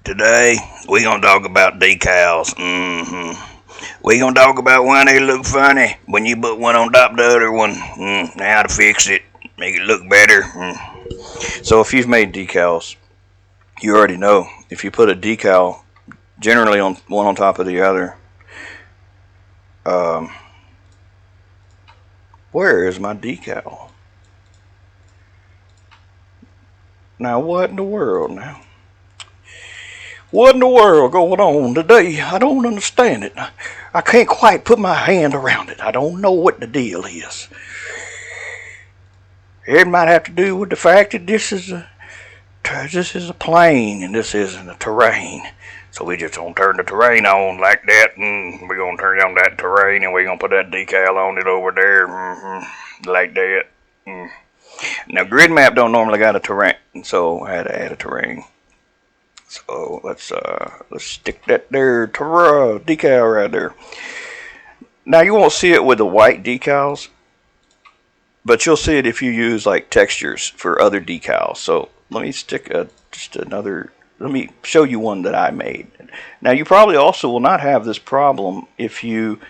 Today we gonna talk about decals. We gonna talk about why they look funny when you put one on top of the other one. How to fix it, make it look better. So if you've made decals, you already know if you put a decal generally on one on top of the other. Um, where is my decal? Now what in the world now? What in the world going on today? I don't understand it. I can't quite put my hand around it. I don't know what the deal is. It might have to do with the fact that this is a plane and this isn't a terrain. So we just gonna turn the terrain on like that, and we're gonna turn on that terrain, and we're gonna put that decal on it over there, like that. Now grid map don't normally got a terrain, so I had to add a terrain. So let's stick that there decal right there. Now you won't see it with the white decals, but you'll see it if you use like textures for other decals. So let me stick just another. Let me show you one that I made. Now you probably also will not have this problem if you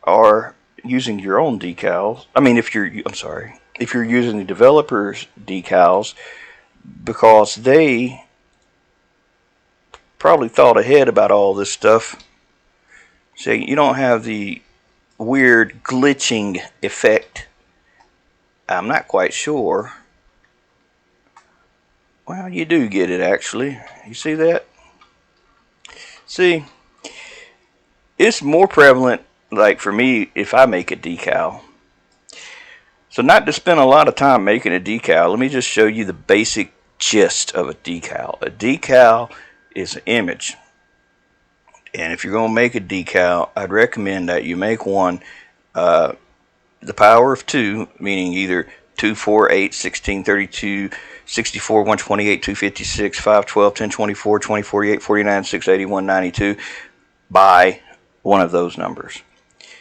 are using your own decals. I mean, if you're using the developer's decals, because they probably thought ahead about all this stuff. So you don't have the weird glitching effect. I'm not quite sure. Well, you do get it actually. You see that? See, it's more prevalent, like for me, if I make a decal. So not to spend a lot of time making a decal, let me just show you the basic gist of a decal. A decal is an image. And if you're going to make a decal, I'd recommend that you make one the power of 2, meaning either 2, 4, 8, 16, 32, 64, 128, 256, 5, 12, 10, 24, 20, 48, 49, 681, 92 by one of those numbers.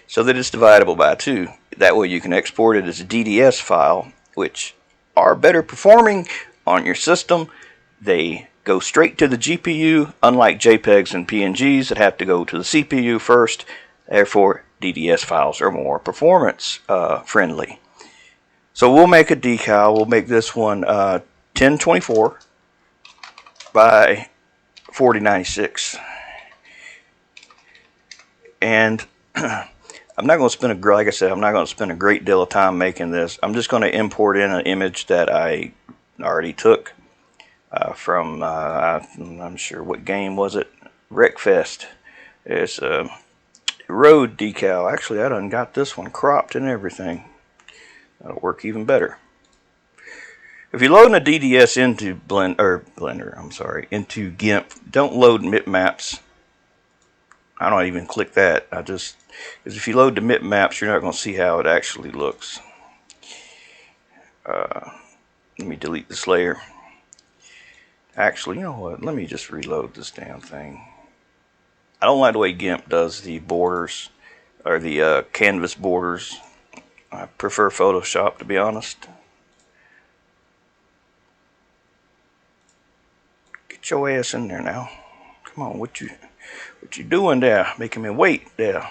So that it's divisible by 2. That way you can export it as a DDS file, which are better performing on your system. They go straight to the GPU, unlike JPEGs and PNGs that have to go to the CPU first. Therefore, DDS files are more performance friendly. So we'll make a decal. We'll make this one 1024 by 4096. And I'm not going to spend like I said, I'm not going to spend a great deal of time making this. I'm just going to import in an image that I already took from, I'm sure, what game was it? Wreckfest. It's a road decal. Actually, I done got this one cropped and everything. That'll work even better. If you're loading a DDS into Blender, into GIMP, don't load bitmaps. I don't even click that. Because if you load the bitmaps, you're not going to see how it actually looks. Let me delete this layer. Actually, you know what? Let me just reload this damn thing. I don't like the way GIMP does the borders, or the canvas borders. I prefer Photoshop, to be honest. Get your ass in there now. Come on, what you doing there? Making me wait there.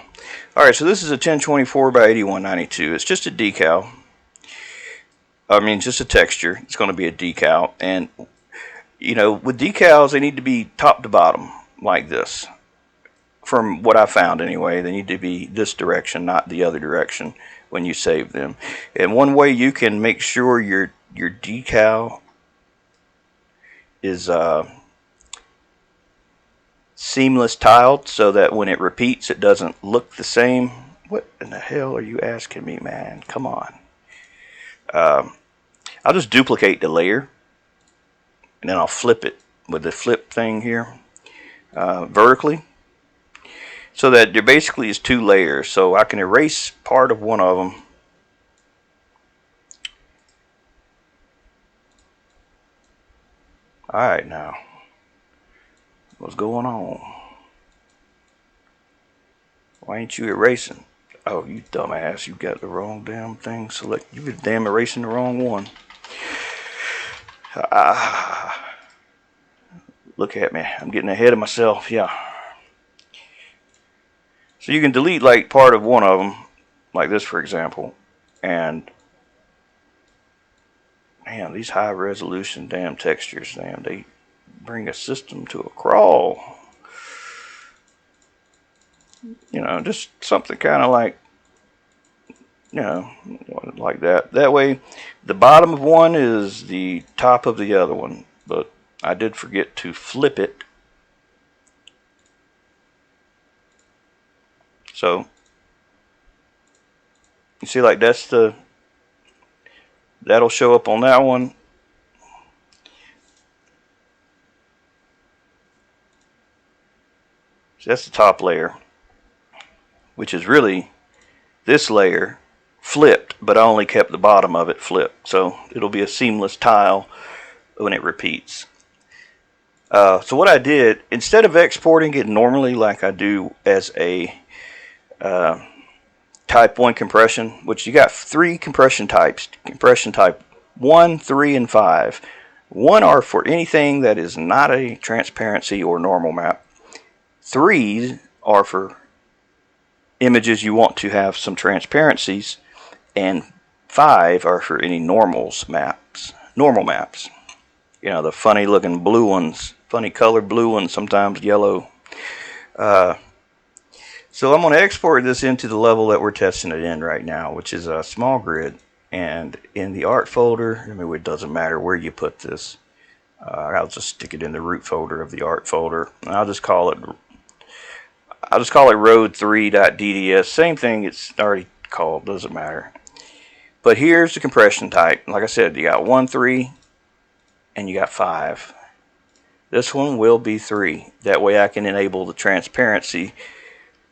Alright, so this is a 1024 by 8192. It's just a decal. I mean, just a texture. It's going to be a decal. And, you know, with decals, they need to be top to bottom, like this. From what I found anyway, they need to be this direction, not the other direction when you save them. And one way you can make sure your decal is seamless tiled, so that when it repeats it doesn't look the same. What in the hell are you asking me, man? Come on. I'll just duplicate the layer, and then I'll flip it with the flip thing here vertically, so that there basically is 2 layers. So I can erase part of one of them. Alright, now, what's going on? Why ain't you erasing? Oh, you dumbass, you got the wrong damn thing select. You been damn erasing the wrong one. Look at me. I'm getting ahead of myself. Yeah. So you can delete like part of one of them, like this for example, and man, these high resolution damn textures, damn, they bring a system to a crawl. You know, just something kind of like, you know, like that. That way, the bottom of one is the top of the other one, but I did forget to flip it. So, you see, like that'll show up on that one. So that's the top layer, which is really this layer flipped, but I only kept the bottom of it flipped. So it'll be a seamless tile when it repeats. So what I did, instead of exporting it normally like I do as a type 1 compression, which you got 3 compression types, compression type 1, 3, and 5. 1 are for anything that is not a transparency or normal map. 3 are for images you want to have some transparencies, and 5 are for any normal maps. You know, the funny looking blue ones, funny colored blue ones, sometimes yellow. So I'm going to export this into the level that we're testing it in right now, which is a small grid. And in the art folder, I mean, it doesn't matter where you put this. I'll just stick it in the root folder of the art folder. And I'll just call it road3.dds. Same thing it's already called, doesn't matter. But here's the compression type. Like I said, you got 1, 3, and you got 5. This one will be 3. That way I can enable the transparency.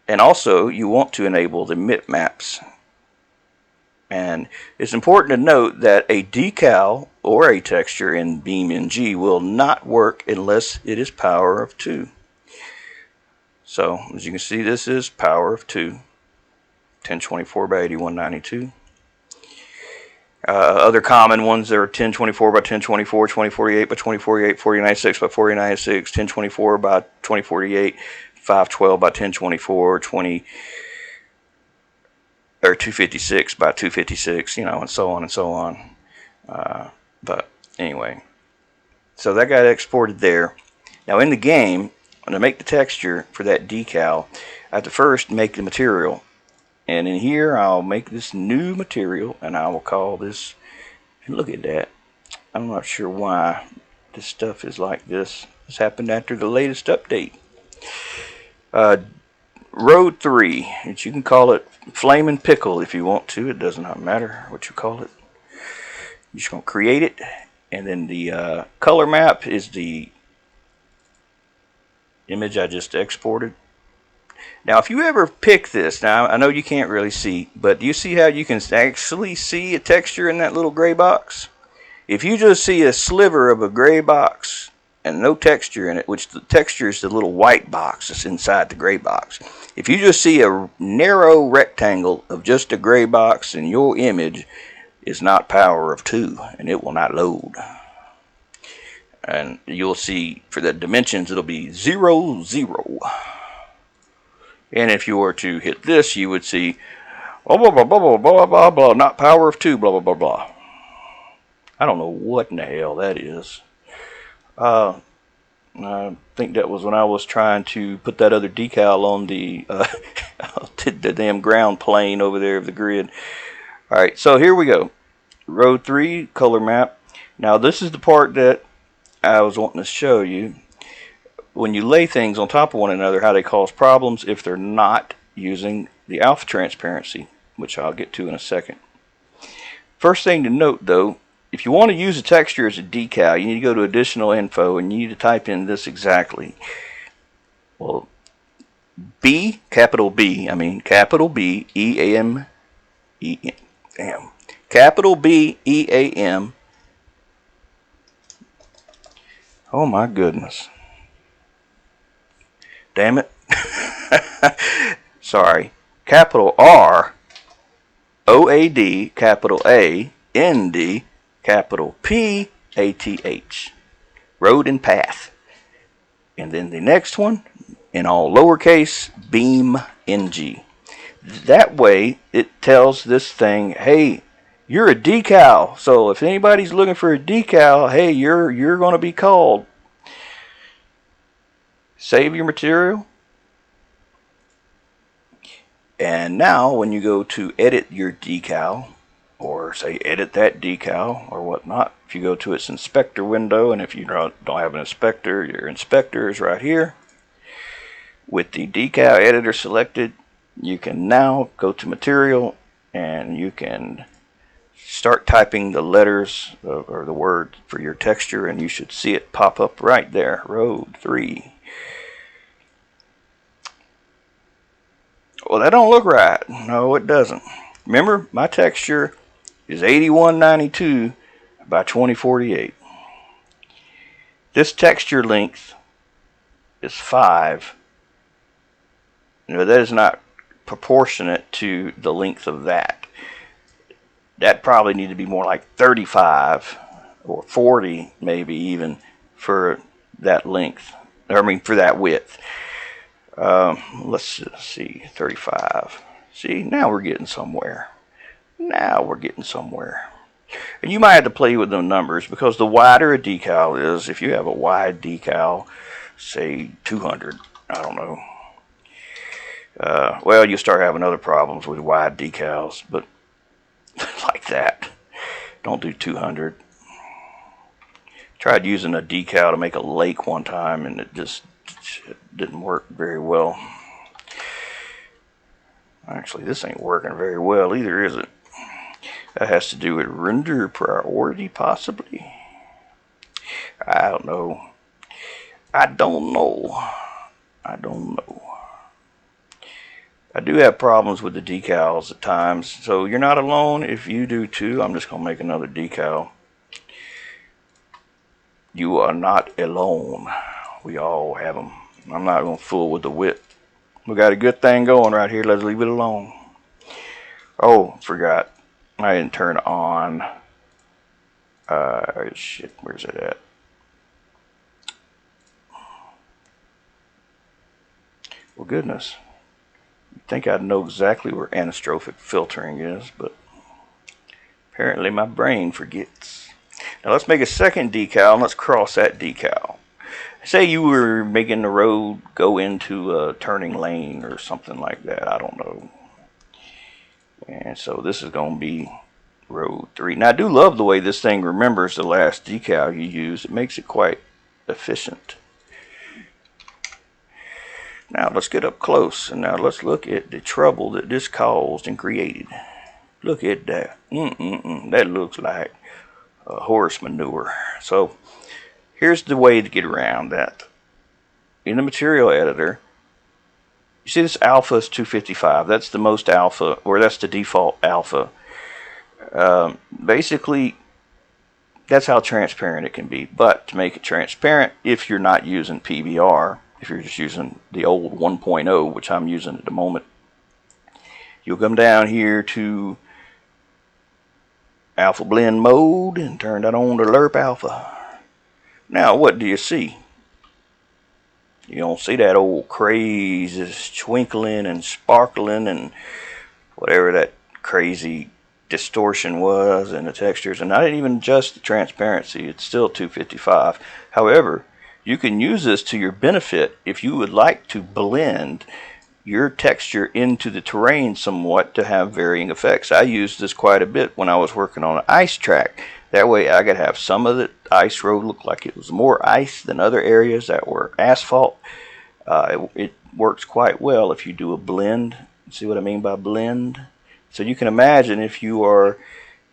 And also, you want to enable the MIP maps. And it's important to note that a decal or a texture in BeamNG will not work unless it is power of 2. So, as you can see, this is power of 2. 1024 by 8192. Other common ones are 1024 by 1024, 2048 by 2048, 4096 by 4096, 1024 by 2048, 512 by 1024, 256 by 256, you know, and so on and so on. But anyway, so that got exported there. Now in the game, when I make the texture for that decal, I have to first make the material. And in here, I'll make this new material, and I will call this, and look at that. I'm not sure why this stuff is like this. This happened after the latest update. Road 3, and you can call it Flamin' Pickle if you want to. It does not matter what you call it. You're just going to create it, and then the color map is the image I just exported. Now, if you ever pick this, now I know you can't really see, but do you see how you can actually see a texture in that little gray box? If you just see a sliver of a gray box and no texture in it, which the texture is the little white box that's inside the gray box. If you just see a narrow rectangle of just a gray box, and your image is not power of 2, and it will not load. And you'll see for the dimensions, it'll be 0, 0. And if you were to hit this, you would see blah, blah, blah, blah, blah, blah, blah, not power of 2, blah, blah, blah, blah. I don't know what in the hell that is. I think that was when I was trying to put that other decal on the, the damn ground plane over there of the grid. Alright, so here we go. Road 3, color map. Now this is the part that I was wanting to show you. When you lay things on top of one another, how they cause problems if they're not using the alpha transparency, which I'll get to in a second. First thing to note though, if you want to use a texture as a decal, you need to go to additional info and you need to type in this exactly. Well, capital B, E-A-M, capital B, E-A-M. Oh my goodness. Damn it. Sorry. Capital R, O-A-D, capital A, N-D, capital P, A-T-H. Road and path. And then the next one, in all lowercase, BeamNG. That way, it tells this thing, hey, you're a decal. So if anybody's looking for a decal, hey, you're going to be called. Save your material. And now when you go to edit your decal, or say edit that decal or whatnot, if you go to its inspector window, and if you don't have an inspector, your inspector is right here. With the decal editor selected, you can now go to material and you can start typing the letters or the word for your texture, and you should see it pop up right there. Road 3. Well, that don't look right. No, it doesn't. Remember, my texture is 8192 by 2048. This texture length is 5. That is not proportionate to the length of that. That probably need to be more like 35 or 40, maybe even, for that length. I mean, for that width. Let's see, 35. See, now we're getting somewhere. Now we're getting somewhere. And you might have to play with the numbers, because the wider a decal is, if you have a wide decal, say 200, I don't know. Well, you start having other problems with wide decals, but like that. Don't do 200. Tried using a decal to make a lake one time, and it just didn't work very well. Actually, this ain't working very well either, is it? That has to do with render priority, possibly. I don't know. I don't know. I do have problems with the decals at times, so you're not alone if you do too. I'm just going to make another decal. You are not alone. We all have them. I'm not going to fool with the width. We got a good thing going right here. Let's leave it alone. Oh, forgot. I didn't turn on. Shit, where's it at? Well, goodness. You'd think I'd know exactly where anastrophic filtering is, but apparently my brain forgets. Now let's make a second decal, and let's cross that decal. Say you were making the road go into a turning lane or something like that. I don't know. And so this is going to be road 3. Now I do love the way this thing remembers the last decal you use. It makes it quite efficient. Now let's get up close, and now let's look at the trouble that this caused and created. Look at that. That looks like horse manure. So here's the way to get around that. In the material editor, you see this alpha is 255. That's the most alpha, or that's the default alpha. Basically, that's how transparent it can be. But to make it transparent, if you're not using PBR, if you're just using the old 1.0, which I'm using at the moment, you'll come down here to alpha blend mode and turn that on to lerp alpha. Now what do you see? You don't see that old crazy twinkling and sparkling and whatever that crazy distortion was in the textures. And I didn't even adjust the transparency. It's still 255. However, you can use this to your benefit if you would like to blend your texture into the terrain somewhat to have varying effects. I used this quite a bit when I was working on an ice track. That way I could have some of the ice road look like it was more ice than other areas that were asphalt. It works quite well if you do a blend. See what I mean by blend? So you can imagine if you are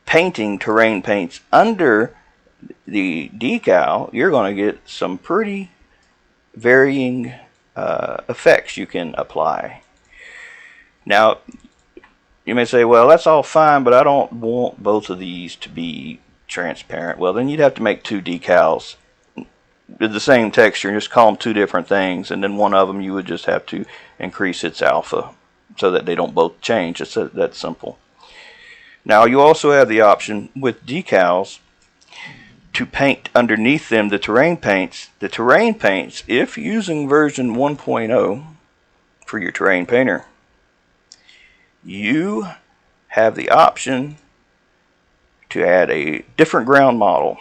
painting terrain paints under the decal, you're going to get some pretty varying effects you can apply. Now, you may say, well, that's all fine, but I don't want both of these to be transparent. Well, then you'd have to make 2 decals with the same texture and just call them 2 different things, and then one of them you would just have to increase its alpha so that they don't both change. It's that simple. Now, you also have the option with decals to paint underneath them the terrain paints. The terrain paints, if using version 1.0 for your terrain painter, you have the option to add a different ground model,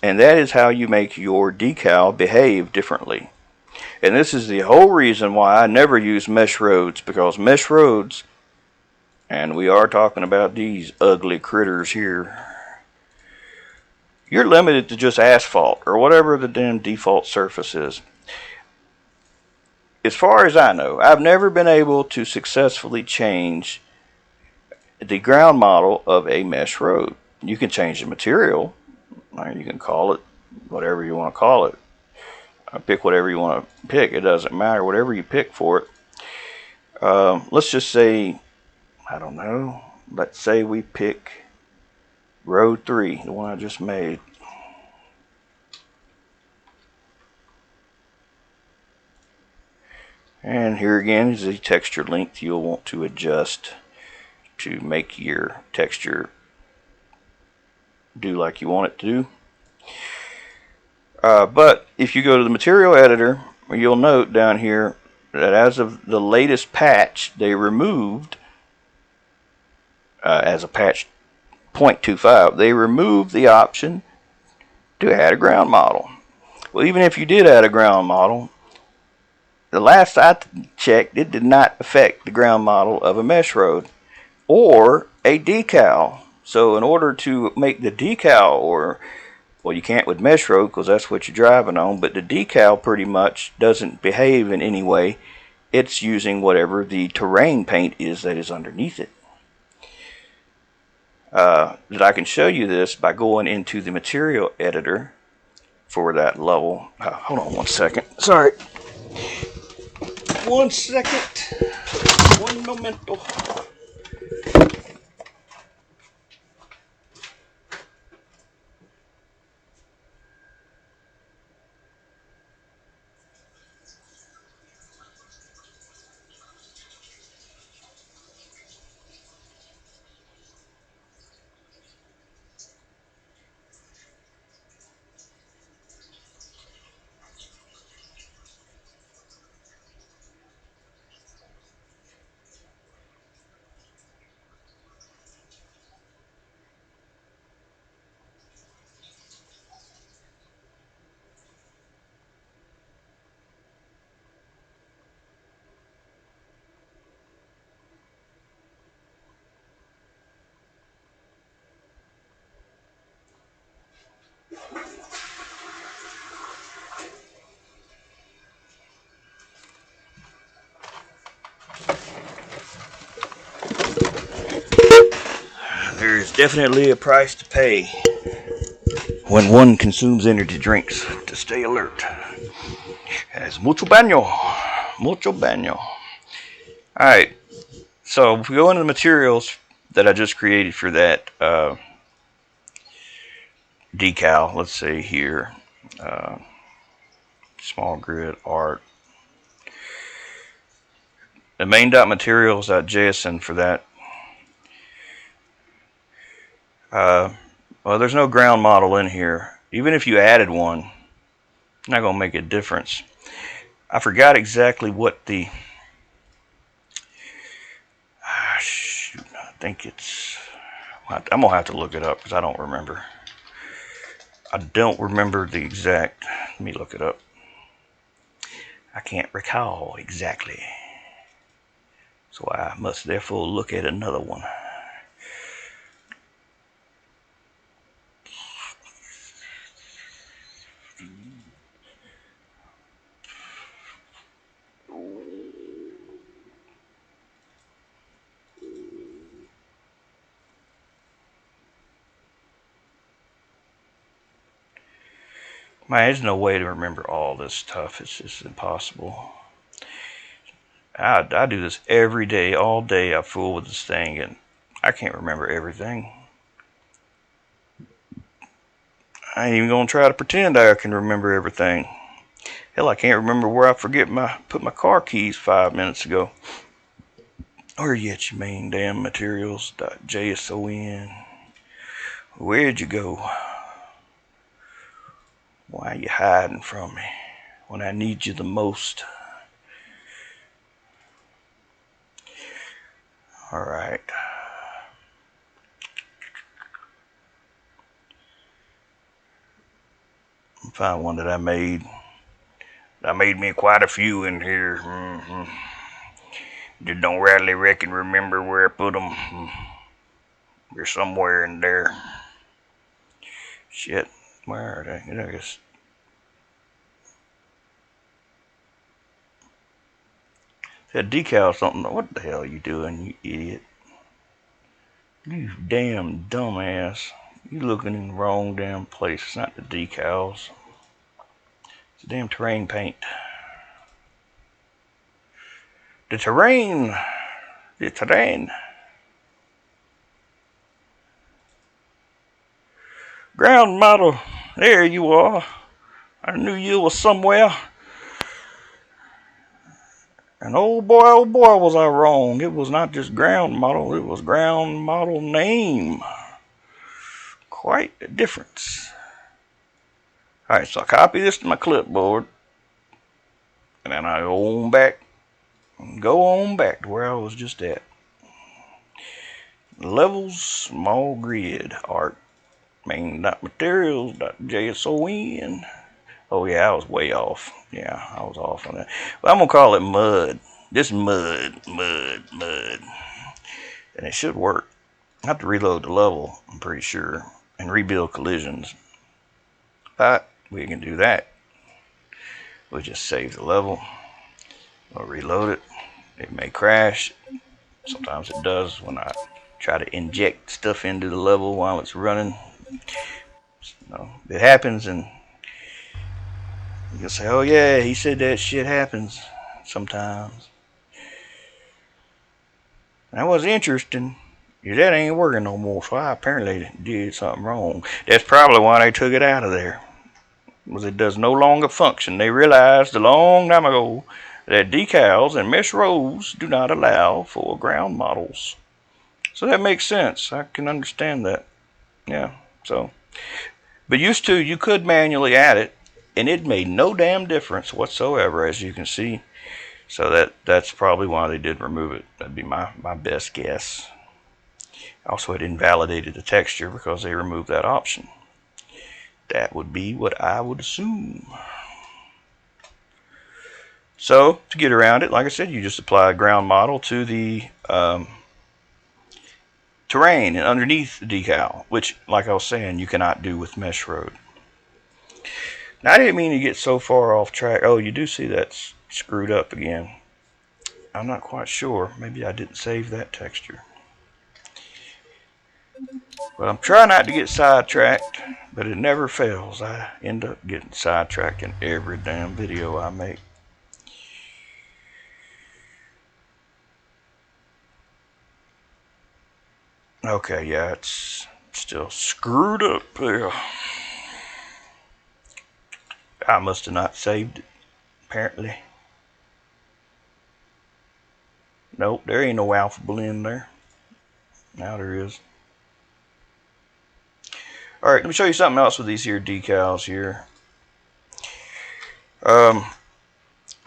and that is how you make your decal behave differently. And this is the whole reason why I never use mesh roads, because mesh roads, and we are talking about these ugly critters here, you're limited to just asphalt or whatever the damn default surface is. As far as I know, I've never been able to successfully change the ground model of a mesh road. You can change the material, or you can call it whatever you want to call it. Pick whatever you want to pick. It doesn't matter. Whatever you pick for it. Let's just say, I don't know. Let's say we pick road 3, the one I just made. And here again is the texture length you'll want to adjust to make your texture do like you want it to do. But if you go to the material editor, you'll note down here that as of the latest patch, they removed, as a patch 0.25, they removed the option to add a ground model. Well, even if you did add a ground model, the last I checked, it did not affect the ground model of a mesh road or a decal. So in order to make the decal, or well, you can't with mesh road because that's what you're driving on, but the decal pretty much doesn't behave in any way. It's using whatever the terrain paint is that is underneath it. That I can show you this by going into the material editor for that level. Hold on 1 second. Sorry. 1 second. One momento. There is definitely a price to pay when one consumes energy drinks to stay alert. Es mucho baño. Mucho baño. Alright, so if we go into the materials that I just created for that decal, let's say here, small grid art. The main.materials.json for that. Well, there's no ground model in here. Even if you added one, not going to make a difference. I forgot exactly what the... shoot, I think it's... I'm going to have to look it up because I don't remember. I don't remember the exact... Let me look it up. I can't recall exactly. So I must therefore look at another one. Man, there's no way to remember all this stuff. It's just impossible. I do this every day, all day. I fool with this thing, and I can't remember everything. I ain't even gonna try to pretend I can remember everything. Hell, I can't remember where I put my car keys 5 minutes ago. Where you at, you main damn materials.json? Where'd you go? Why are you hiding from me when I need you the most? Alright. Find one that I made. I made me quite a few in here. Just don't really reckon remember where I put them. They're somewhere in there. Shit. Where are they? I guess. That decal something. What the hell are you doing, you idiot? You damn dumbass. You looking in the wrong damn place. It's not the decals. It's the damn terrain paint. The terrain. The terrain. Ground model. There you are. I knew you was somewhere. And oh boy, was I wrong. It was not just ground model, it was ground model name. Quite a difference. Alright, so I copy this to my clipboard. And then I go on back to where I was just at. Levels, small grid, art, main.materials.json. Oh yeah, I was way off. Yeah, I was off on that. But I'm gonna call it mud. This mud. And it should work. I have to reload the level, I'm pretty sure, and rebuild collisions. But we can do that. We'll just save the level. We'll reload it. It may crash. Sometimes it does when I try to inject stuff into the level while it's running. So it happens, and you'll say, oh yeah, he said that shit happens sometimes. That was interesting. That ain't working no more, so I apparently did something wrong. That's probably why they took it out of there. Because it does no longer function. They realized a long time ago that decals and mesh rows do not allow for ground models. So that makes sense. I can understand that. Yeah, so. But used to, you could manually add it, and it made no damn difference whatsoever, as you can see. So that's probably why they did remove it. That'd be my best guess. Also, it invalidated the texture because they removed that option. That would be what I would assume. So, to get around it, like I said, you just apply a ground model to the terrain and underneath the decal, which, like I was saying, you cannot do with mesh road. Now, I didn't mean to get so far off track. Oh, you do see that's screwed up again. I'm not quite sure. Maybe I didn't save that texture. But I'm trying not to get sidetracked, but it never fails. I end up getting sidetracked in every damn video I make. Okay, yeah, it's still screwed up there. I must have not saved it, apparently. Nope, there ain't no alpha blend there. Now there is. Alright, let me show you something else with these here decals here.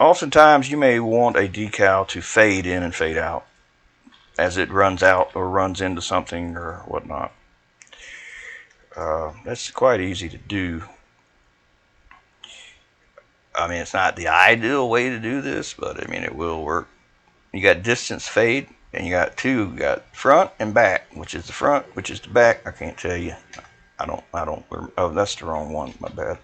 Oftentimes you may want a decal to fade in and fade out as it runs out or runs into something or whatnot. That's quite easy to do. I mean, it's not the ideal way to do this, but I mean, it will work. You got distance fade, and you got two. You got front and back, which is the front, which is the back. I can't tell you. I don't. Oh, that's the wrong one. My bad.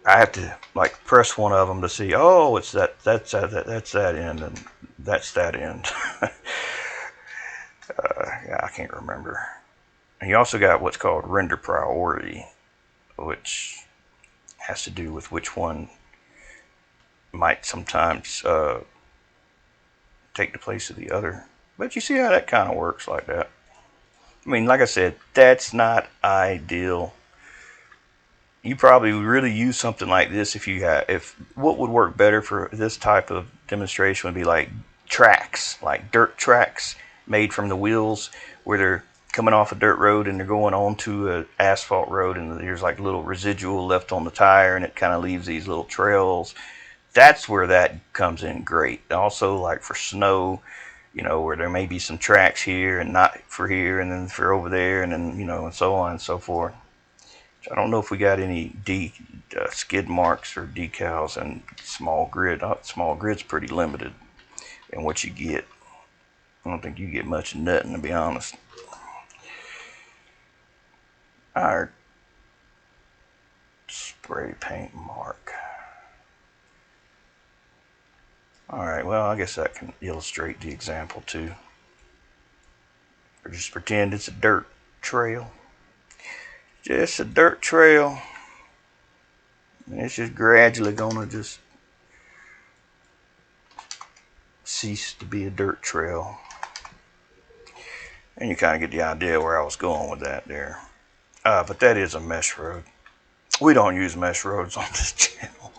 I have to like press one of them to see. Oh, it's that's that end, and that's that end. Yeah, I can't remember. And you also got what's called render priority, which has to do with which one might sometimes take the place of the other. But you see how that kind of works like that. I mean, like I said, that's not ideal. You probably would really use something like this if what would work better for this type of demonstration would be like tracks, like dirt tracks made from the wheels, where they're coming off a dirt road and they're going onto an asphalt road and there's like little residual left on the tire and it kind of leaves these little trails. That's where that comes in great. Also, like for snow, you know, where there may be some tracks here and not for here and then for over there and then, you know, and so on and so forth. I don't know if we got any skid marks or decals and small grid. Small grid's pretty limited in what you get. I don't think you get much of nothing, to be honest. Our spray paint mark. Alright, well, I guess that can illustrate the example too. Or just pretend it's a dirt trail. Just a dirt trail. And it's just gradually gonna just cease to be a dirt trail. And you kind of get the idea where I was going with that there. But that is a mesh road. We don't use mesh roads on this channel.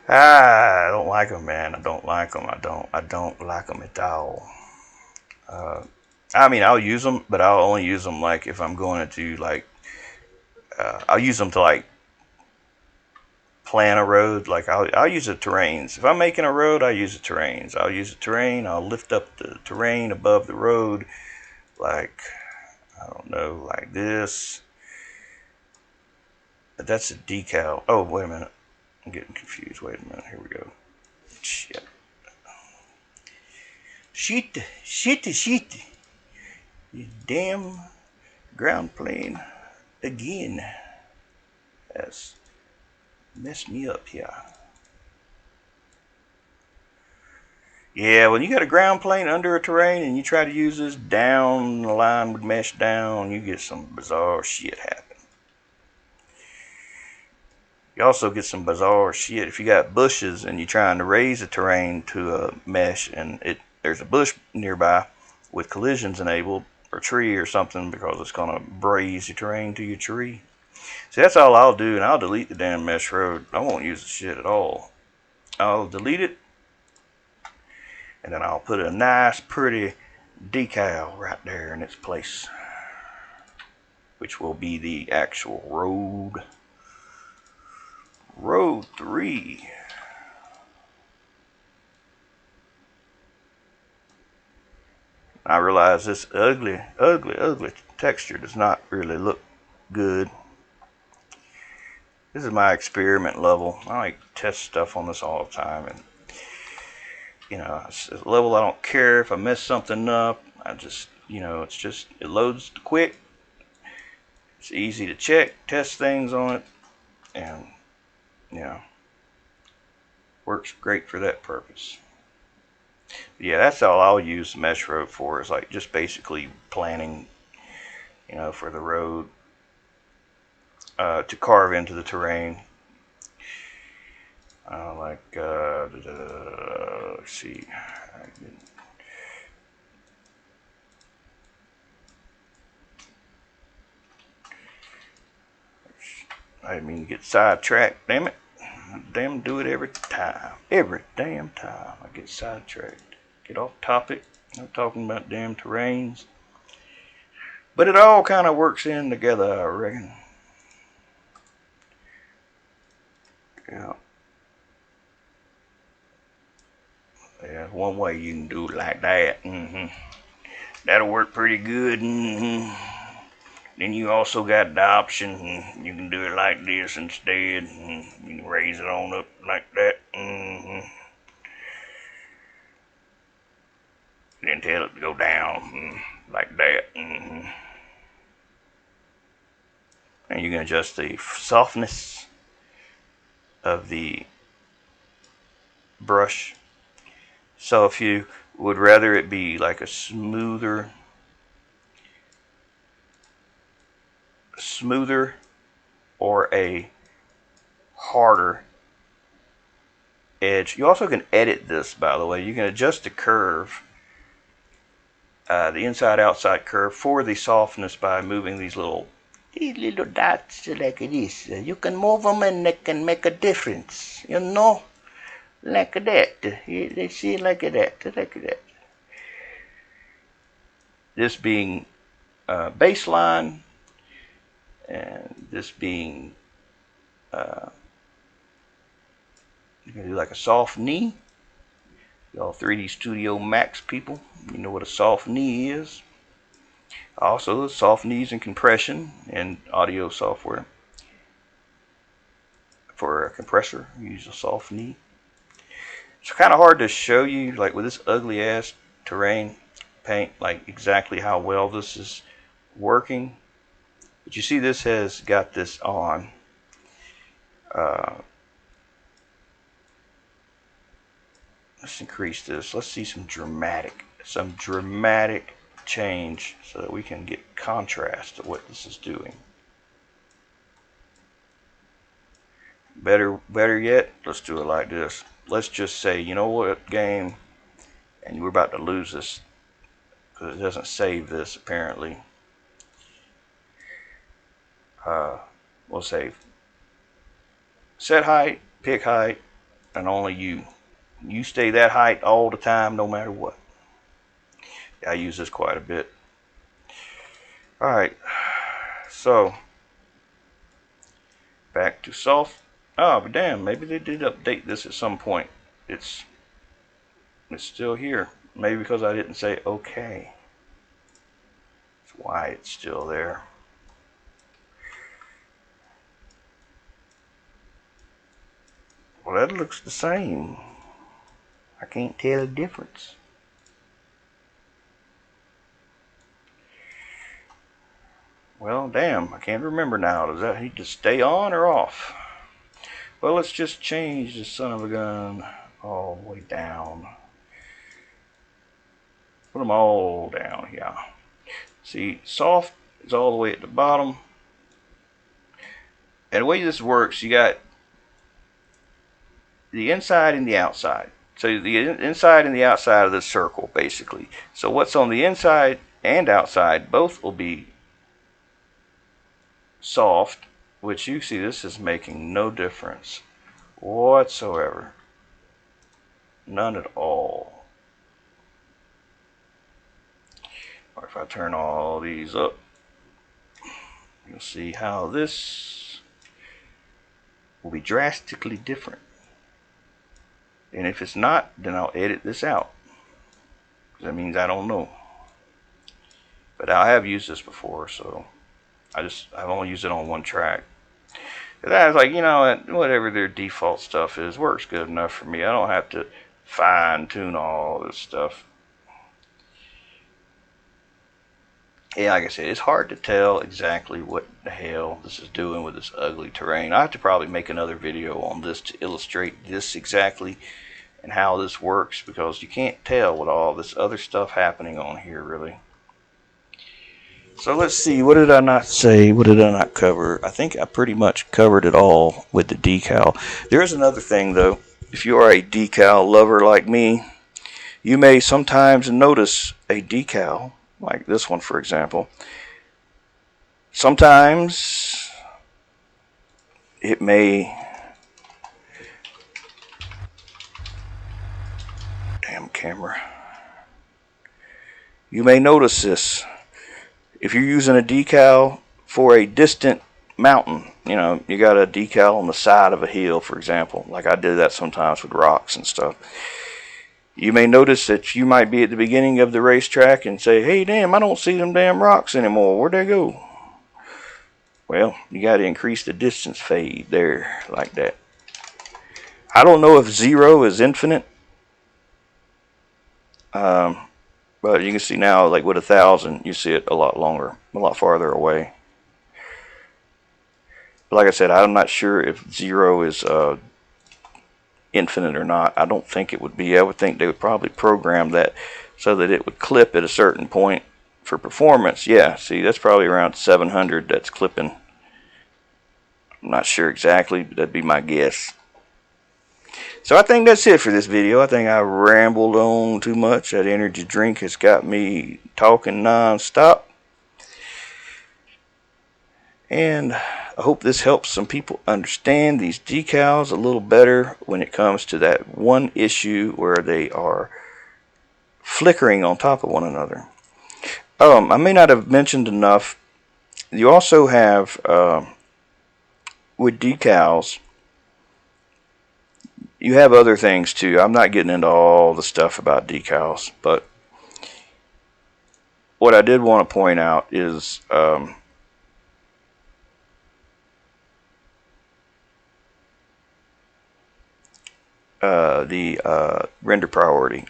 I don't like them, man. I don't like them. I don't like them at all. I mean, I'll use them, but I'll only use them like if I'm going to like. I'll use them to like plan a road. Like I'll use the terrains. If I'm making a road, I use the terrains. I'll use the terrain. I'll lift up the terrain above the road, like I don't know, like this. But that's a decal. Oh, wait a minute. I'm getting confused. Wait a minute. Here we go. Shit. Shit. You damn ground plane again. That's messed me up here. Yeah, when you got a ground plane under a terrain and you try to use this down the line with mesh down, you get some bizarre shit happen. You also get some bizarre shit if you got bushes and you're trying to raise a terrain to a mesh and there's a bush nearby with collisions enabled, or tree or something, because it's going to braze your terrain to your tree. See, that's all I'll do, and I'll delete the damn mesh road. I won't use the shit at all. I'll delete it, and then I'll put a nice, pretty decal right there in its place, which will be the actual road. Road 3. I realize this ugly texture does not really look good. This is my experiment level. I like to test stuff on this all the time, and you know, it's a level I don't care if I mess something up. I just, you know, it loads quick. It's easy to check, test things on it, and you know, works great for that purpose. Yeah, that's all I'll use the mesh road for, is like just basically planning, you know, for the road to carve into the terrain. Let's see. I didn't mean to get sidetracked, damn it. Damn, do it every time. Every damn time I get sidetracked. Get off topic. I'm talking about damn terrains. But it all kind of works in together, I reckon. Yeah. Yeah, one way you can do it like that. That'll work pretty good. Then you also got the option, you can do it like this instead. You can raise it on up like that. Then tell it to go down like that. And you can adjust the softness of the brush. So if you would rather it be like a smoother or a harder edge. You also can edit this, by the way. You can adjust the curve, the inside-outside curve, for the softness by moving these little dots like this. You can move them and they can make a difference, you know, like that. They see like that. this being baseline, and this being you're gonna do like a soft knee. Y'all 3D Studio Max people, you know what a soft knee is. Also, soft knees and compression and audio software. For a compressor, use a soft knee. It's kind of hard to show you, like with this ugly ass terrain paint, like exactly how well this is working. But you see, this has got this on. Let's increase this. Let's see some dramatic change so that we can get contrast to what this is doing. Better yet, let's do it like this. Let's just say, you know what, game, and we're about to lose this because it doesn't save this apparently. We'll save. Set height, pick height, and only you. You stay that height all the time, no matter what. I use this quite a bit. Alright, so back to soft. Oh, but damn, maybe they did update this at some point. It's still here. Maybe because I didn't say okay. That's why it's still there. Well, that looks the same. I can't tell the difference. Well, damn, I can't remember now. Does that need to stay on or off? Well, let's just change the son of a gun all the way down. Put them all down here. See, soft is all the way at the bottom. And the way this works, you got the inside and the outside. So the inside and the outside of the circle, basically. So what's on the inside and outside, both will be soft, which you see this is making no difference whatsoever. None at all. Or if I turn all these up, you'll see how this will be drastically different. And if it's not, then I'll edit this out. That means I don't know. But I have used this before, so I've only used it on one track. And I was like, you know, whatever their default stuff is works good enough for me. I don't have to fine tune all this stuff. Yeah, like I said, it's hard to tell exactly what the hell this is doing with this ugly terrain. I have to probably make another video on this to illustrate this exactly and how this works, because you can't tell with all this other stuff happening on here, really. So let's see, what did I not say? What did I not cover? I think I pretty much covered it all with the decal. There is another thing, though. If you are a decal lover like me, you may sometimes notice a decal, like this one, for example. Sometimes it may... Damn camera. You may notice this. If you're using a decal for a distant mountain, you know, you got a decal on the side of a hill, for example, like I do that sometimes with rocks and stuff. You may notice that you might be at the beginning of the racetrack and say, hey, damn, I don't see them damn rocks anymore. Where'd they go? Well, you got to increase the distance fade there, like that. I don't know if 0 is infinite. But you can see now, like with 1,000, you see it a lot longer, a lot farther away. Like I said, I'm not sure if 0 is infinite or not. I don't think it would be. I would think they would probably program that so that it would clip at a certain point for performance. Yeah, see, that's probably around 700 that's clipping. I'm not sure exactly, but that'd be my guess. So I think that's it for this video. I think I rambled on too much. That energy drink has got me talking non-stop. And I hope this helps some people understand these decals a little better when it comes to that one issue where they are flickering on top of one another. I may not have mentioned enough. You also have with decals, you have other things too. I'm not getting into all the stuff about decals, but what I did want to point out is the render priority.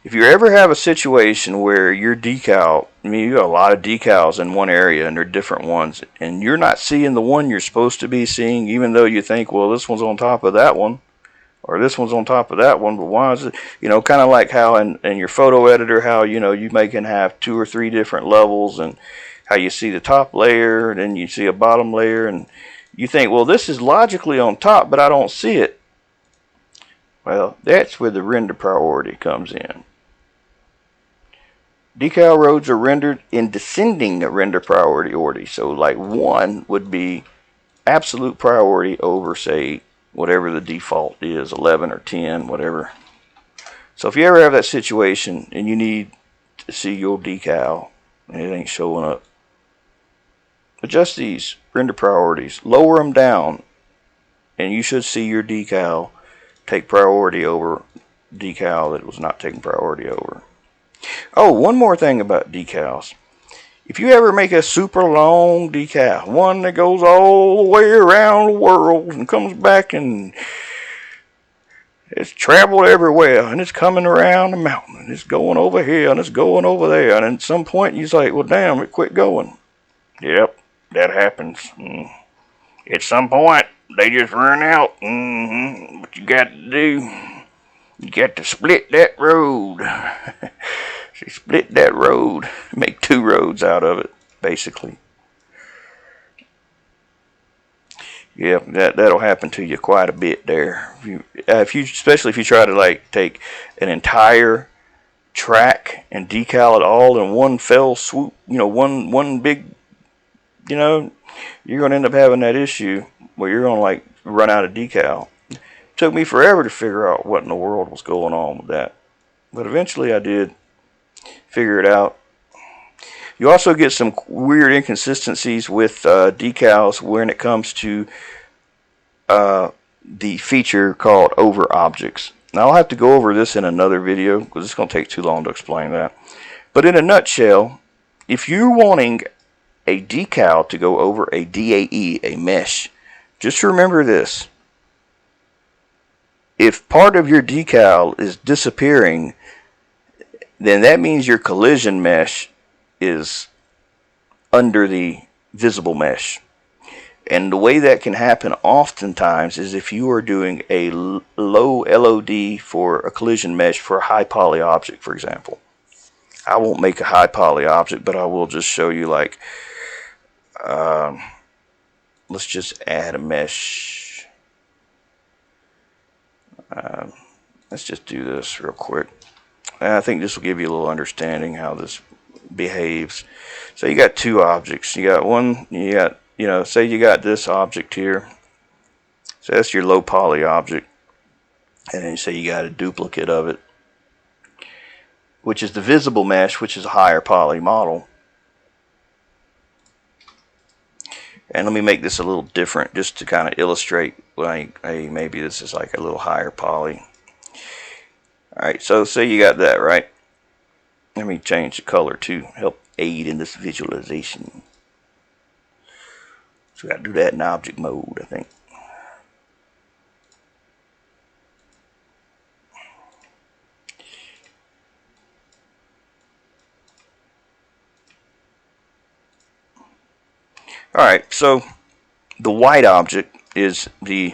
If you ever have a situation where your decal, I mean, you got a lot of decals in one area and they're different ones, and you're not seeing the one you're supposed to be seeing, even though you think, well, this one's on top of that one, or this one's on top of that one, but why is it, kind of like how in your photo editor, how, you can have 2 or 3 different levels, and how you see the top layer, and then you see a bottom layer, and you think, well, this is logically on top, but I don't see it. Well, that's where the render priority comes in. Decal roads are rendered in descending render priority order. So like 1 would be absolute priority over, say, whatever the default is, 11 or 10, whatever. So if you ever have that situation and you need to see your decal and it ain't showing up, adjust these render priorities, lower them down, and you should see your decal take priority over decal that was not taking priority over. Oh, one more thing about decals. If you ever make a super long decal, one that goes all the way around the world and comes back and it's traveled everywhere and it's coming around the mountain and it's going over here and it's going over there, and at some point you're like, well, damn, it quit going. Yep, that happens. At some point, they just run out. What you got to do, you got to split that road. She split that road, make 2 roads out of it, basically. Yeah, that'll happen to you quite a bit there. Especially if you try to like take an entire track and decal it all in one fell swoop, one big, you're gonna end up having that issue where you're gonna like run out of decal. It took me forever to figure out what in the world was going on with that, but eventually I did figure it out. You also get some weird inconsistencies with decals when it comes to the feature called over objects. Now I'll have to go over this in another video because it's going to take too long to explain that. But in a nutshell, if you're wanting a decal to go over a DAE, a mesh, just remember this. If part of your decal is disappearing, then that means your collision mesh is under the visible mesh. And the way that can happen oftentimes is if you are doing a low LOD for a collision mesh for a high poly object, for example. I won't make a high poly object, but I will just show you, like, let's just add a mesh. Let's just do this real quick. And I think this will give you a little understanding how this behaves. So you got 2 objects. You got one, say you got this object here. So that's your low poly object. And then you say you got a duplicate of it, which is the visible mesh, which is a higher poly model. And let me make this a little different just to kind of illustrate, like, hey, maybe this is like a little higher poly. Alright, so say you got that, right? Let me change the color to help aid in this visualization. So we got to do that in object mode, I think. Alright, so the white object is the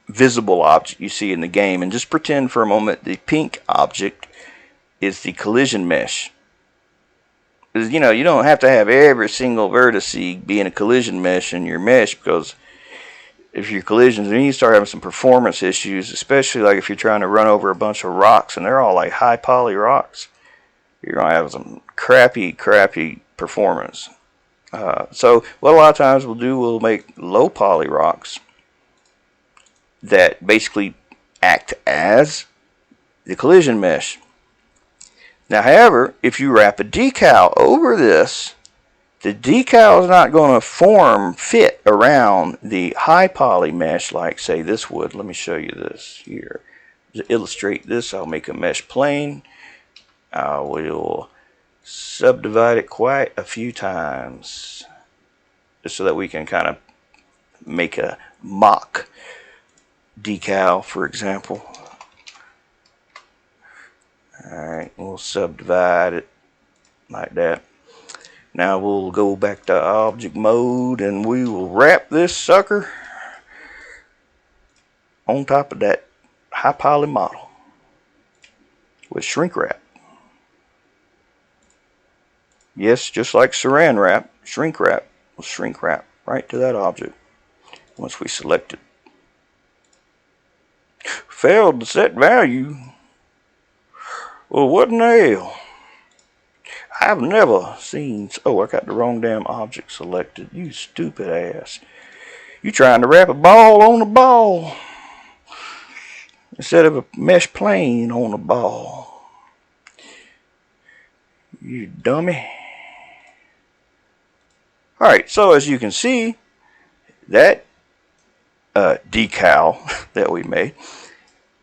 visible object you see in the game, and just pretend for a moment the pink object is the collision mesh. Because you don't have to have every single vertice being a collision mesh in your mesh, because if your collisions, then you start having some performance issues, especially like if you're trying to run over a bunch of rocks and they're all like high poly rocks. You're gonna have some crappy performance. So what a lot of times we'll make low poly rocks that basically act as the collision mesh. Now, however, if you wrap a decal over this, the decal is not going to fit around the high poly mesh like, say, this would. Let me show you this here. To illustrate this, I'll make a mesh plane. I will subdivide it quite a few times, just so that we can kind of make a mock decal, for example. Alright, we'll subdivide it like that. Now we'll go back to object mode and we will wrap this sucker on top of that high poly model with shrink wrap. Yes, just like saran wrap, shrink wrap will shrink wrap right to that object once we select it. Failed to set value. Well, what in the hell? I've never seen... Oh, I got the wrong damn object selected. You stupid ass. You trying to wrap a ball on a ball instead of a mesh plane on a ball. You dummy. Alright, so as you can see, that decal that we made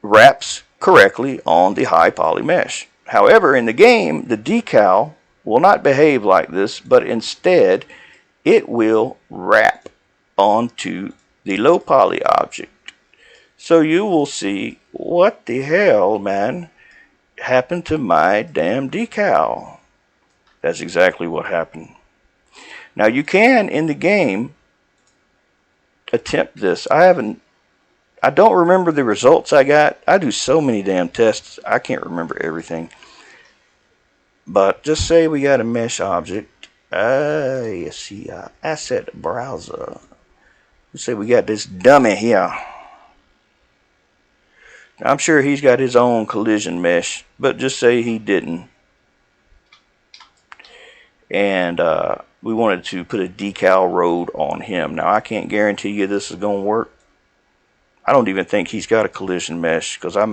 wraps correctly on the high poly mesh. However, in the game, the decal will not behave like this, but instead it will wrap onto the low poly object. So you will see, what the hell, man, happened to my damn decal? That's exactly what happened. Now you can, in the game, attempt this. I don't remember the results I got. I do so many damn tests, I can't remember everything. But just say we got a mesh object. You see, asset browser. Let's say we got this dummy here. Now, I'm sure he's got his own collision mesh, but just say he didn't. And we wanted to put a decal road on him. Now, I can't guarantee you this is going to work. I don't even think he's got a collision mesh, because I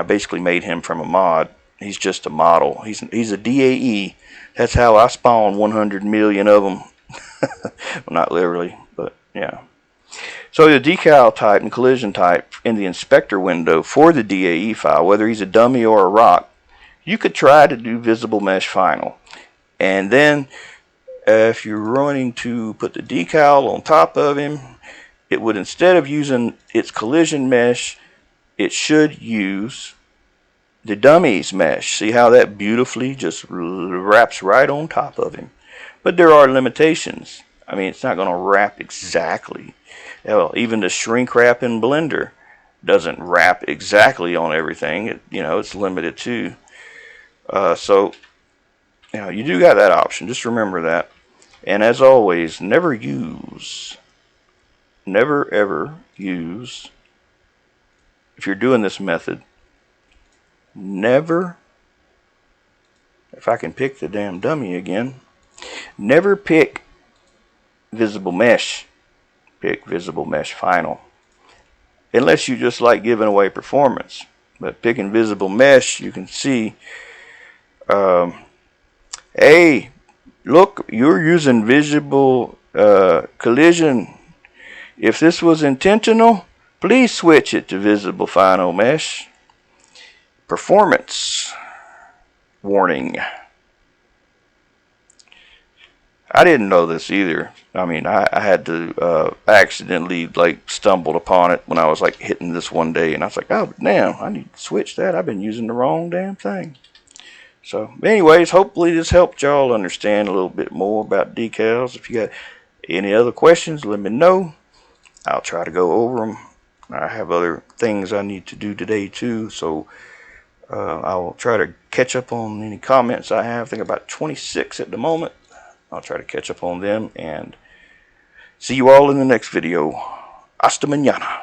basically made him from a mod. He's just a model. He's a DAE. That's how I spawn 100 million of them. Well, not literally, but yeah. So the decal type and collision type in the inspector window for the DAE file, whether he's a dummy or a rock, you could try to do visible mesh final. And then if you're running to put the decal on top of him, it would, instead of using its collision mesh, it should use the dummy's mesh. See how that beautifully just wraps right on top of him. But there are limitations. I mean, it's not going to wrap exactly. Hell, even the shrink wrap in Blender doesn't wrap exactly on everything. It's limited too. So, you do got that option. Just remember that. And as always, never ever use, if you're doing this method, never, if I can pick the damn dummy again, never pick visible mesh. Pick visible mesh final. Unless you just like giving away performance. But picking visible mesh, you can see, hey, look, you're using visible collision. If this was intentional, please switch it to visible final mesh. Performance warning. I didn't know this either. I mean, I had to accidentally stumbled upon it when I was hitting this one day, and I was like, oh damn, I need to switch that. I've been using the wrong damn thing. So anyways, hopefully this helped y'all understand a little bit more about decals. If you got any other questions, let me know. I'll try to go over them. I have other things I need to do today too, so I'll try to catch up on any comments I have. I think about 26 at the moment. I'll try to catch up on them, and see you all in the next video. Hasta mañana.